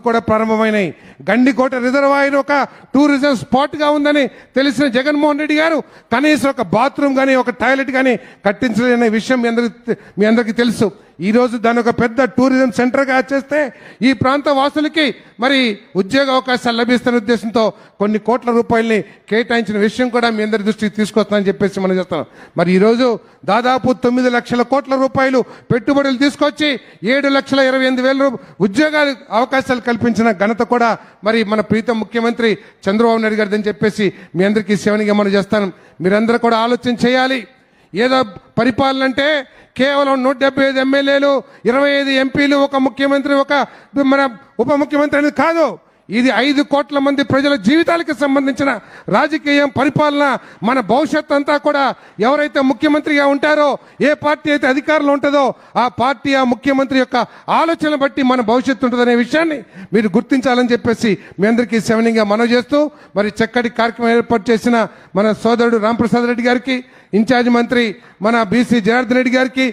కూడా ప్రారంభమైనాయి. గండికోట రిజర్వాయర్ ఒక tourism spot గా ఉందని తెలిసిన జగన్మోహన్ రెడ్డి గారు కనీసం ఒక బాత్రూమ్ కానీ ఒక టాయిలెట్ కానీ కట్టించలేదనే విషయం మీ అందరికీ తెలుసు. ఈ రోజు దాని ఒక పెద్ద టూరిజం సెంటర్ గా చేస్తే ఈ ప్రాంత వాసులకి మరి ఉద్యోగ అవకాశాలు లభిస్తున్న ఉద్దేశంతో కొన్ని కోట్ల రూపాయలని కేటాయించిన విషయం కూడా మీ అందరి దృష్టికి తీసుకొస్తానని చెప్పేసి మనం చేస్తాం. మరి ఈ రోజు దాదాపు 9 లక్షల కోట్ల రూపాయలు పెట్టుబడులు తీసుకొచ్చి 7,28,000 ఉద్యోగాలు అవకాశాలు కల్పించిన ఘనత కూడా మరి మన ప్రీతం ముఖ్యమంత్రి చంద్రబాబు నాయుడు గారిదని చెప్పేసి మీ అందరికీ సేవనిగా మనం చేస్తాను. మీరందరూ కూడా ఆలోచన చేయాలి. ఏదో పరిపాలన అంటే కేవలం 175 ఎమ్మెల్యేలు 25 ఎంపీలు ఒక ముఖ్యమంత్రి ఒక మన ఉప ముఖ్యమంత్రి అనేది కాదు. ఇది 5 కోట్ల మంది ప్రజల జీవితాలకు సంబంధించిన రాజకీయం పరిపాలన. మన భవిష్యత్ అంతా కూడా ఎవరైతే ముఖ్యమంత్రిగా ఉంటారో ఏ పార్టీ అయితే అధికారంలో ఉంటుందో ఆ పార్టీ ఆ ముఖ్యమంత్రి యొక్క ఆలోచన బట్టి మన భవిష్యత్తు ఉంటుందనే విషయాన్ని మీరు గుర్తించాలని చెప్పేసి మీ అందరికీ సెవెనింగ్గా మనవి చేస్తూ మరి చక్కటి కార్యక్రమం ఏర్పాటు చేసిన మన సోదరుడు రాంప్రసాద్ రెడ్డి గారికి, ఇన్ఛార్జ్ మంత్రి మన బీసీ జనార్దన్ రెడ్డి గారికి